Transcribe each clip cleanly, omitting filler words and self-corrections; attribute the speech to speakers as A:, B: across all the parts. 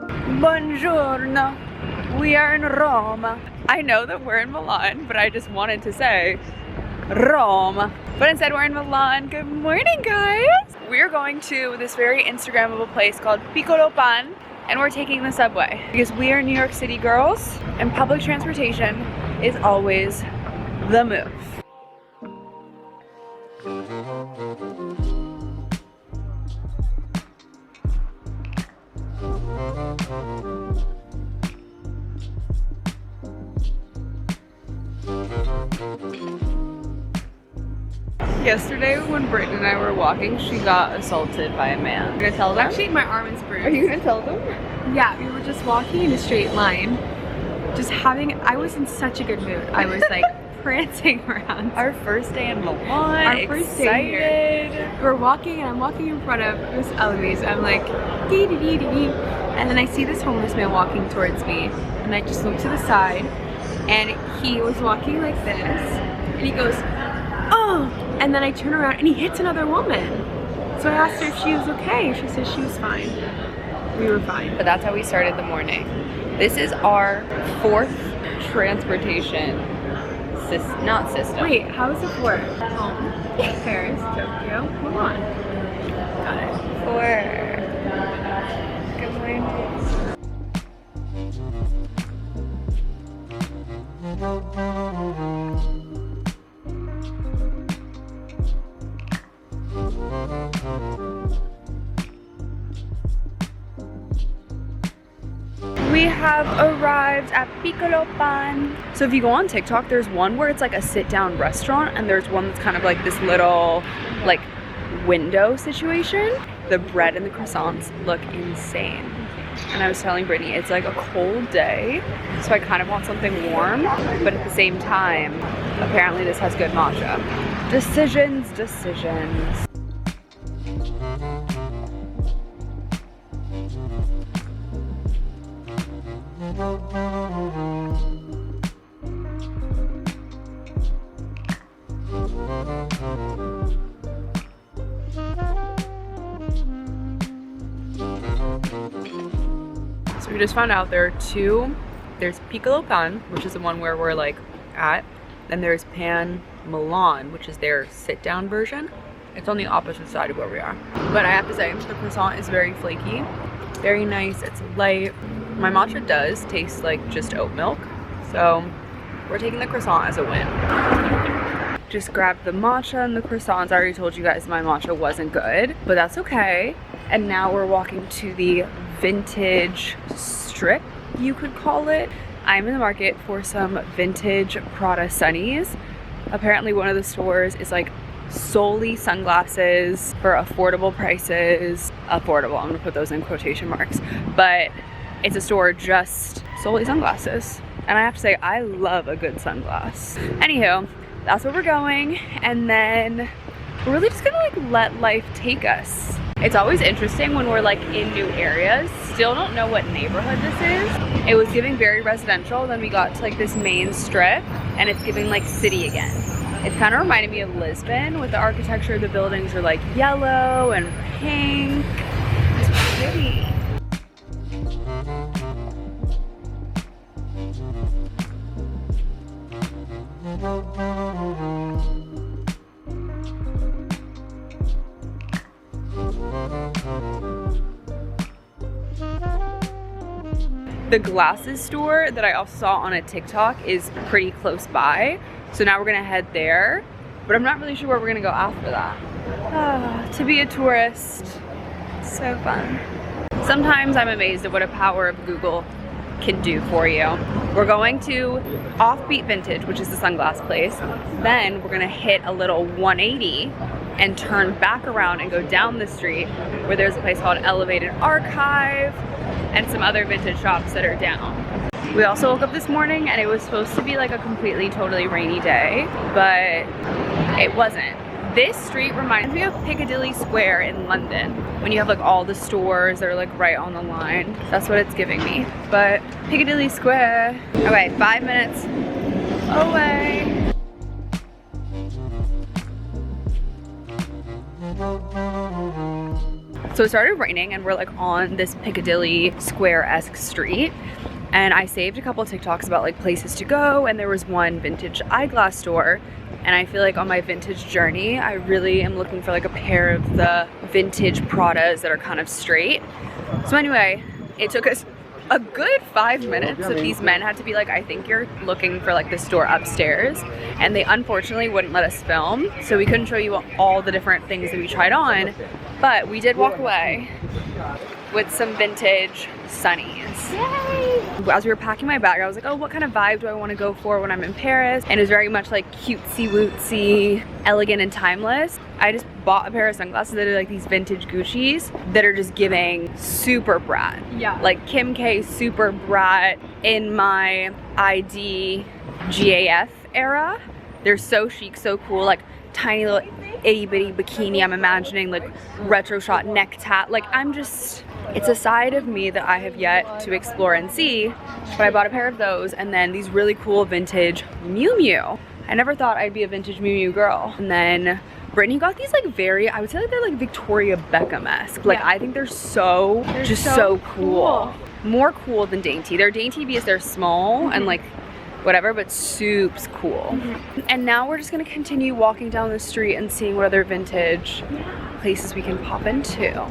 A: Buongiorno. We are in Rome. I know that we're in Milan, but I just wanted to say Rome. But instead we're in Milan. Good morning, guys. We're going to this very Instagrammable place called Piccolo Pan, and we're taking the subway because we are New York City girls and public transportation is always the move. Yesterday when Brittney and I were walking, she got assaulted by a man. You gonna tell them?
B: Actually, my arm is bruised.
A: Are you gonna tell them?
B: Yeah, we were just walking in a straight line. I was in such a good mood. I was like prancing around.
A: Our first day in Milan.
B: Our first day here. We're walking and I'm walking in front of Miss Eloise. I'm like, dee dee dee dee dee. And then I see this homeless man walking towards me. And I just look to the side and he was walking like this. And he goes, oh! And then I turn around and he hits another woman. So I asked her if she was okay. She said she was fine. We were fine.
A: But that's how we started the morning. This is our fourth transportation system.
B: Wait, how is it for? Home, Paris, Tokyo, Milan. Got it.
A: Good morning. We have arrived at Piccolo Pan. So if you go on TikTok, there's one where it's like a sit-down restaurant and there's one that's kind of like this little like window situation. The bread and the croissants look insane. And I was telling Brittney, it's like a cold day, so I kind of want something warm, but at the same time, apparently this has good matcha. Decisions. So we just found out there are two. There's Piccolo Pan, which is the one where we're like at. Then there's Pan Milan, which is their sit-down version. It's on the opposite side of where we are. But I have to say, the croissant is very flaky, very nice, it's light. My matcha does taste like just oat milk. So we're taking the croissant as a win. Just grabbed the matcha and the croissants. I already told you guys my matcha wasn't good, but that's okay. And now we're walking to the vintage strip, you could call it. I'm in the market for some vintage Prada sunnies. Apparently one of the stores is like solely sunglasses for affordable prices. Affordable, I'm gonna put those in quotation marks. But it's a store just solely sunglasses. And I have to say, I love a good sunglass. Anywho, that's where we're going. And then we're really just gonna like let life take us. It's always interesting when we're like in new areas. Still don't know what neighborhood this is. It was giving very residential, then we got to like this main strip and it's giving like city again. It's kind of reminded me of Lisbon with the architecture. The buildings are like yellow and pink. It's pretty. The glasses store that I also saw on a TikTok is pretty close by. So now we're gonna head there, but I'm not really sure where we're gonna go after that. To be a tourist, so fun. Sometimes I'm amazed at what a power of Google can do for you. We're going to Offbeat Vintage, which is the sunglass place. Then we're gonna hit a little 180 and turn back around and go down the street where there's a place called Elevated Archive and some other vintage shops that are down. We also woke up this morning and it was supposed to be like a completely, totally rainy day, but it wasn't. This street reminds me of Piccadilly Square in London, when you have like all the stores that are like right on the line. That's what it's giving me. But Piccadilly Square. Okay, 5 minutes away. So it started raining and we're like on this Piccadilly Square-esque street. And I saved a couple TikToks about like places to go, and there was one vintage eyeglass store. And I feel like on my vintage journey, I really am looking for like a pair of the vintage Pradas that are kind of straight. So anyway, it took us a good 5 minutes that these men had to be like, I think you're looking for like the store upstairs. And they unfortunately wouldn't let us film, so we couldn't show you all the different things that we tried on. But we did walk away with some vintage sunnies. Yay! As we were packing my bag, I was like, oh, what kind of vibe do I want to go for when I'm in Paris? And it was very much like cutesy wootsy, elegant and timeless. I just bought a pair of sunglasses that are like these vintage Gucci's that are just giving super brat. Yeah. Like Kim K super brat in my ID GAF era. They're so chic, so cool, like tiny little itty bitty bikini. I'm imagining like retro shot neck tat. Like I'm just, it's a side of me that I have yet to explore and see. But I bought a pair of those, and then these really cool vintage Miu Miu. I never thought I'd be a vintage Miu Miu girl. And then Brittney got these like very, I would say like they're like Victoria Beckham-esque. Like I think they're just so cool. More cool than dainty. They're dainty because they're small and like whatever, but soup's cool. And now we're just gonna continue walking down the street and seeing what other vintage places we can pop into.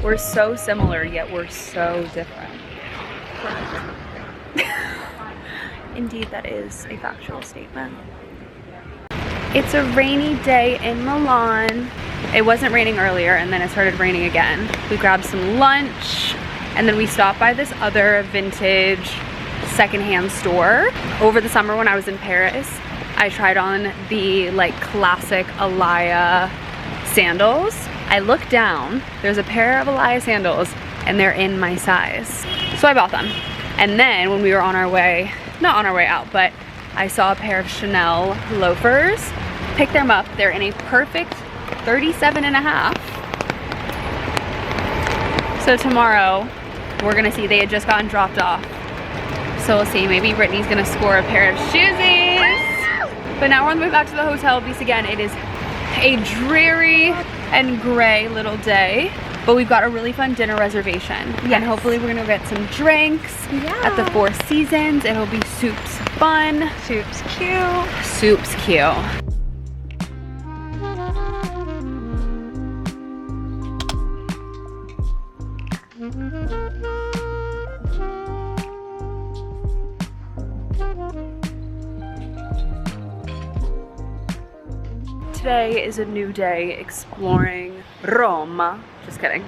A: We're so similar, yet we're so different. Indeed, that is a factual statement. It's a rainy day in Milan. It wasn't raining earlier, and then it started raining again. We grabbed some lunch, and then we stopped by this other vintage secondhand store. Over the summer when I was in Paris, I tried on the like classic Alaya sandals. I looked down, there's a pair of Alaya sandals, and they're in my size. So I bought them. And then when we were on our way, not on our way out, but I saw a pair of Chanel loafers, picked them up. They're in a perfect 37.5. So tomorrow, we're gonna see, they had just gotten dropped off. So we'll see, maybe Brittney's gonna score a pair of shoesies. But now we're on the way back to the hotel because again, it is a dreary and gray little day, but we've got a really fun dinner reservation. Yes. And hopefully we're gonna get some drinks at the Four Seasons. It'll be soup's fun. Soup's cute. Soup's cute. Today is a new day exploring Roma. Just kidding.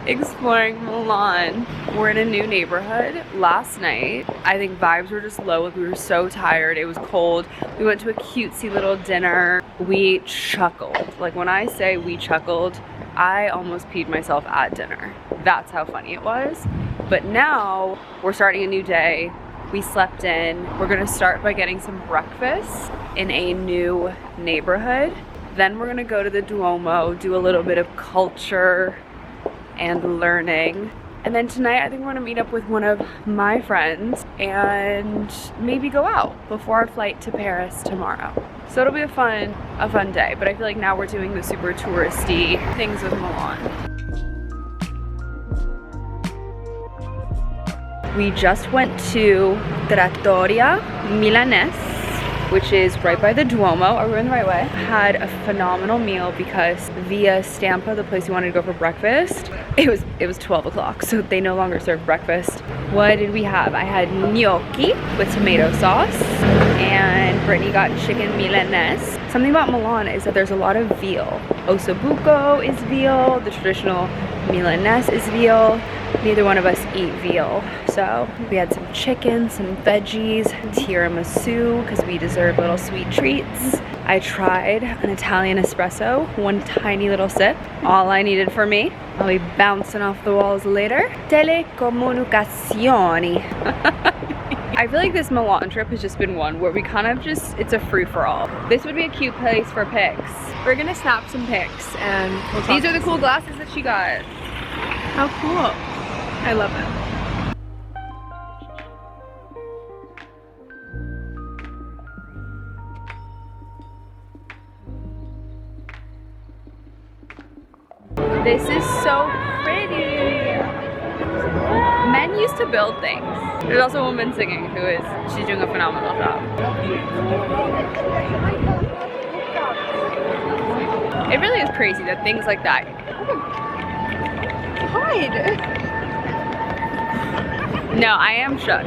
A: Exploring Milan. We're in a new neighborhood. Last night, I think vibes were just low. We were so tired. It was cold. We went to a cutesy little dinner. We chuckled. Like when I say we chuckled, I almost peed myself at dinner. That's how funny it was. But now we're starting a new day. We slept in. We're gonna start by getting some breakfast in a new neighborhood. Then we're gonna go to the Duomo, do a little bit of culture and learning. And then tonight I think we're gonna meet up with one of my friends and maybe go out before our flight to Paris tomorrow. So it'll be a fun day, but I feel like now we're doing the super touristy things of Milan. We just went to Trattoria Milanese, which is right by the Duomo. Are we in the right way? Had a phenomenal meal because via Stampa, the place we wanted to go for breakfast, it was 12 o'clock, so they no longer serve breakfast. What did we have? I had gnocchi with tomato sauce, and Brittney got chicken Milanese. Something about Milan is that there's a lot of veal. Ossobuco is veal, the traditional Milanese is veal. Neither one of us eat veal. So we had some chicken, some veggies, tiramisu, because we deserve little sweet treats. I tried an Italian espresso, one tiny little sip, all I needed for me. I'll be bouncing off the walls later. Telecomunicazioni. I feel like this Milan trip has just been one where we kind of it's a free-for-all. This would be a cute place for pics.
B: We're gonna snap some pics and we'll talk.
A: These are the cool glasses that she got.
B: How cool. I love it.
A: This is so pretty. Men used to build things. There's also a woman singing she's doing a phenomenal job. It really is crazy that things like that.
B: Hide.
A: No, I am shook.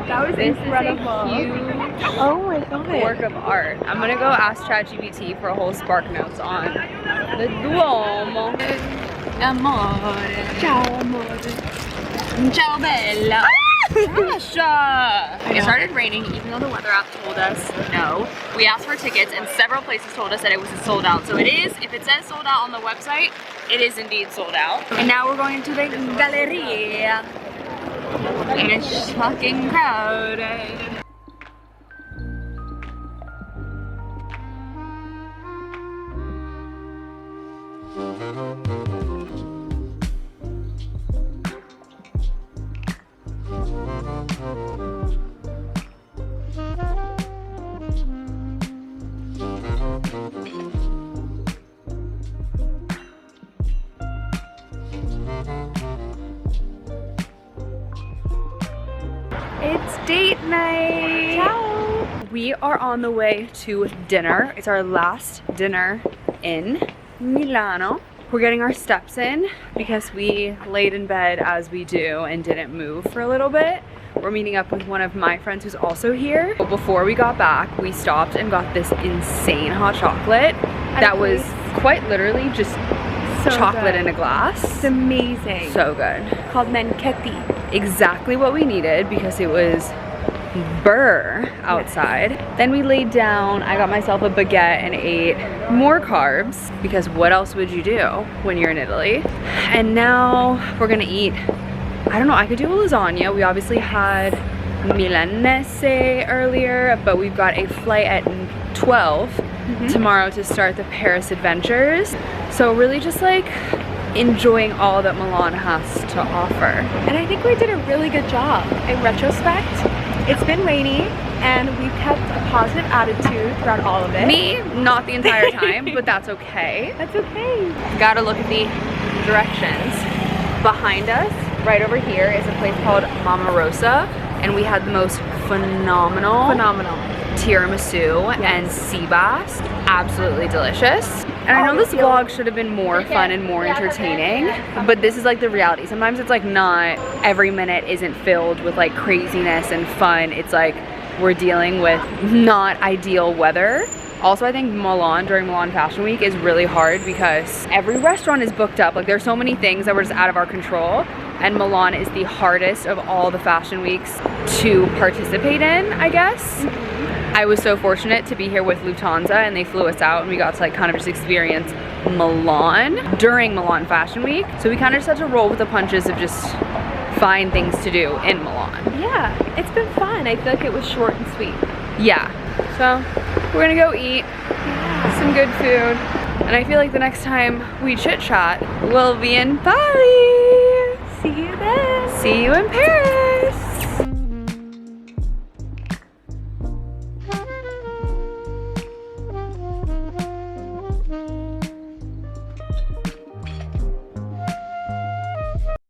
B: That was incredible.
A: This is a huge
B: Oh my god.
A: work of art. I'm gonna go ask ChatGPT for a whole spark notes on the Duomo. Amore.
B: Ciao amore.
A: Ciao bella. Gosh. It started raining even though the weather app told us no. We asked for tickets and several places told us that it was sold out. So it is, if it says sold out on the website, it is indeed sold out. And now we're going to the Galleria. And it's fucking crowded. It's date night.
B: Ciao.
A: We are on the way to dinner. It's our last dinner in Milano. We're getting our steps in because we laid in bed as we do and didn't move for a little bit. We're meeting up with one of my friends who's also here. But before we got back, we stopped and got this insane hot chocolate that was quite literally just chocolate in a glass.
B: It's amazing.
A: So good.
B: Called Menchetti.
A: Exactly what we needed because it was burr outside. Yes. Then we laid down, I got myself a baguette and ate more carbs because what else would you do when you're in Italy? And now we're gonna eat, I don't know, I could do a lasagna. We obviously had Milanese earlier, but we've got a flight at 12 tomorrow to start the Paris adventures. So really just like enjoying all that Milan has to offer.
B: And I think we did a really good job. In retrospect, it's been rainy and we've kept a positive attitude throughout all of it.
A: Me, not the entire time, but that's okay.
B: That's okay.
A: Gotta look at the directions. Behind us, right over here, is a place called Mama Rosa, and we had the most phenomenal tiramisu and sea bass. Absolutely delicious. And I know this vlog should have been more fun and more entertaining, but this is like the reality. Sometimes it's like not every minute isn't filled with like craziness and fun. It's like we're dealing with not ideal weather. Also, I think Milan during Milan Fashion Week is really hard because every restaurant is booked up. Like there's so many things that were just out of our control, and Milan is the hardest of all the fashion weeks to participate in, I guess. I was so fortunate to be here with Lufthansa and they flew us out and we got to like kind of just experience Milan during Milan Fashion Week. So we kind of just had to roll with the punches of just find things to do in Milan.
B: Yeah, it's been fun. I feel like it was short and sweet.
A: Yeah, so we're gonna go eat some good food. And I feel like the next time we chit chat, we'll be in Bali.
B: See you then.
A: See you in Paris.